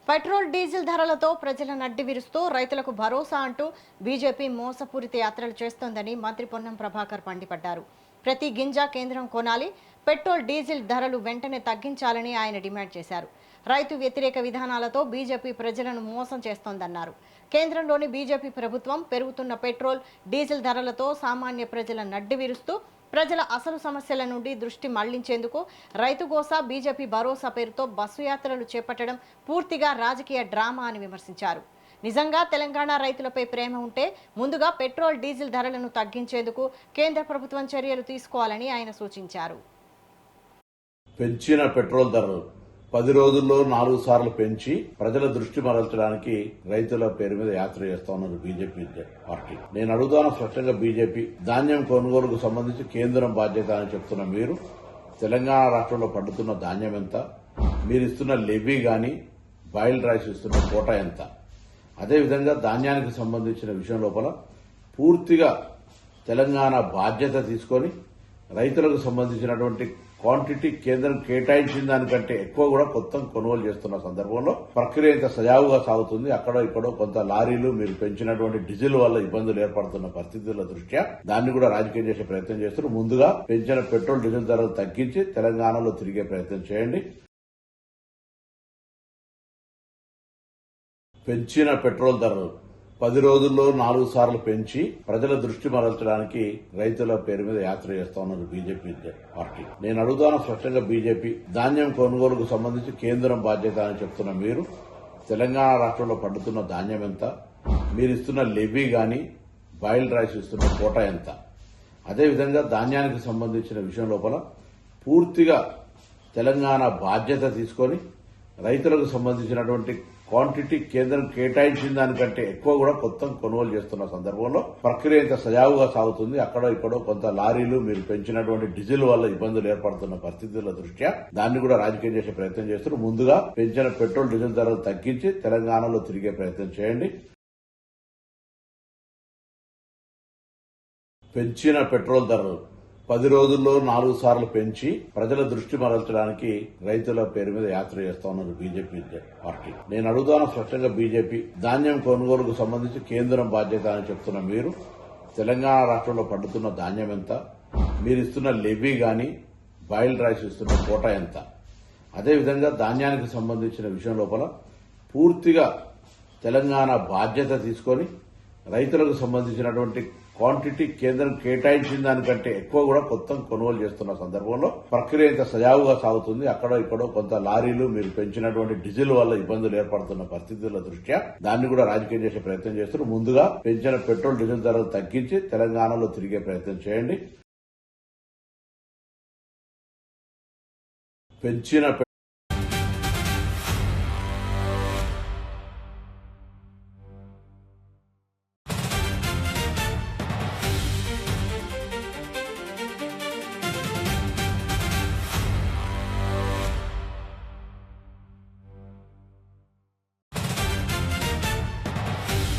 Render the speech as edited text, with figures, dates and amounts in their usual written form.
Petrol diesel ధరలతో ప్రజలను అడ్డివిరుస్తూ రైతులకు భరోసా అంటూ బీజేపీ మోసపూరిత యాత్రలు చేస్తోందని మంత్రి పొన్నం ప్రభాకర్ మండిపడ్డారు. ప్రతి గింజ కేంద్రం కొనాలి, పెట్రోల్ డీజిల్ ధరలు వెంటనే తగ్గించాలని ఆయన డిమాండ్ చేశారు. రైతు వ్యతిరేక విధానాలతో బీజేపీ ప్రజలను మోసం చేస్తోందన్నారు. కేంద్రంలోని బీజేపీ ప్రభుత్వం పెరుగుతున్న పెట్రోల్ డీజిల్ ధరలతో సామాన్య ప్రజలను అడ్డివిరుస్తూ ప్రజల అసలు సమస్యల నుండి దృష్టి మళ్లించేందుకు రైతుగోసా బీజేపీ భరోసా పేరుతో బస్సు యాత్రలు చేపట్టడం పూర్తిగా రాజకీయ డ్రామా అని విమర్శించారు. నిజంగా తెలంగాణ రైతులపై ప్రేమ ఉంటే ముందుగా పెట్రోల్ డీజిల్ ధరలను తగ్గించేందుకు కేంద్ర ప్రభుత్వం చర్యలు తీసుకోవాలని ఆయన సూచించారు. పెంచిన పెట్రోల్ ధరలు 10 రోజుల్లో 4 సార్లు పెంచి ప్రజల దృష్టి మరల్చడానికి రైతుల పేరు మీద యాత్ర చేస్తా ఉన్నారు బీజేపీ పార్టీ. నేను అడుగుతాను స్పష్టంగా, బీజేపీ ధాన్యం కొనుగోలుకు సంబంధించి కేంద్రం బాధ్యత అని చెప్తున్న మీరు, తెలంగాణ రాష్ట్రంలో పండుతున్న ధాన్యం ఎంత, మీరు ఇస్తున్న లెవీ గాని బాయిల్డ్ రైస్ ఇస్తున్న కోటా ఎంత, అదేవిధంగా ధాన్యానికి సంబంధించిన విషయం లోపల పూర్తిగా తెలంగాణ బాధ్యత తీసుకొని రైతులకు సంబంధించినటువంటి క్వాంటిటీ కేంద్రం కేటాయించిన దానికంటే ఎక్కువ కూడా కొత్త కొనుగోలు చేస్తున్న సందర్భంలో ప్రక్రియ ఇంత సజావుగా సాగుతుంది. అక్కడో ఇక్కడో కొంత లారీలు మీరు పెంచినటువంటి డీజిల్ వల్ల ఇబ్బందులు ఏర్పడుతున్న పరిస్థితుల దృష్ట్యా దాన్ని కూడా రాజకీయం చేసే ప్రయత్నం చేస్తున్నారు. ముందుగా పెంచిన పెట్రోల్ డీజిల్ ధరలు తగ్గించి తెలంగాణలో తిరిగే ప్రయత్నం చేయండి. పెంచిన పెట్రోల్ ధరలు 10 రోజుల్లో 4 సార్లు పెంచి ప్రజల దృష్టి మరల్చడానికి రైతుల పేరు మీద యాత్ర చేస్తా ఉన్నారు బీజేపీ పార్టీ. నేను అడుగుతాను స్పష్టంగా, బీజేపీ ధాన్యం కొనుగోలుకు సంబంధించి కేంద్రం బాధ్యత అని చెప్తున్న మీరు, తెలంగాణ రాష్ట్రంలో పండుతున్న ధాన్యం ఎంత, మీరు ఇస్తున్న లెవీ గాని బాయిల్డ్ రైస్ ఇస్తున్న కోటా ఎంత, అదేవిధంగా ధాన్యానికి సంబంధించిన విషయం లోపల పూర్తిగా తెలంగాణ బాధ్యత తీసుకొని రైతులకు సంబంధించినటువంటి క్వాంటిటీ కేంద్రం కేటాయించిన దానికంటే ఎక్కువ కూడా కొత్త కొనుగోలు చేస్తున్న సందర్భంలో ప్రక్రియ ఇంత సజావుగా సాగుతుంది. అక్కడో ఇక్కడో కొంత లారీలు మీరు పెంచినటువంటి డీజిల్ వల్ల ఇబ్బందులు ఏర్పడుతున్న పరిస్థితుల దృష్ట్యా దాన్ని కూడా రాజకీయం చేసే ప్రయత్నం చేస్తున్నారు. ముందుగా పెంచిన పెట్రోల్ డీజిల్ ధరలు తగ్గించి తెలంగాణలో తిరిగే ప్రయత్నం చేయండి. పెంచిన పెట్రోల్ ధరలు 10 రోజుల్లో 4 సార్లు పెంచి ప్రజల దృష్టి మరల్చడానికి రైతుల పేరు మీద యాత్ర చేస్తా ఉన్నారు బీజేపీ పార్టీ. నేను అడుగుతాను స్పష్టంగా, బీజేపీ ధాన్యం కొనుగోలుకు సంబంధించి కేంద్రం బాధ్యత అని చెప్తున్న మీరు, తెలంగాణ రాష్ట్రంలో పండుతున్న ధాన్యం ఎంత, మీరు ఇస్తున్న లెవీ గాని బాయిల్డ్ రైస్ ఇస్తున్న కోటా ఎంత, అదేవిధంగా ధాన్యానికి సంబంధించిన విషయం లోపల పూర్తిగా తెలంగాణ బాధ్యత తీసుకొని రైతులకు సంబంధించినటువంటి క్వాంటిటీ కేంద్రం కేటాయించిన దానికంటే ఎక్కువ కూడా కొత్త కొనుగోలు చేస్తున్న సందర్భంలో ప్రక్రియ ఇంత సజావుగా సాగుతుంది. అక్కడో ఇక్కడో కొంత లారీలు మీరు పెంచినటువంటి డీజిల్ వల్ల ఇబ్బందులు ఏర్పడుతున్న పరిస్థితుల దృష్ట్యా దాన్ని కూడా రాజకీయం చేసే ప్రయత్నం చేస్తున్నారు. ముందుగా పెంచిన పెట్రోల్ డీజిల్ ధరలు తగ్గించి తెలంగాణలో తిరిగే ప్రయత్నం చేయండి. పెంచిన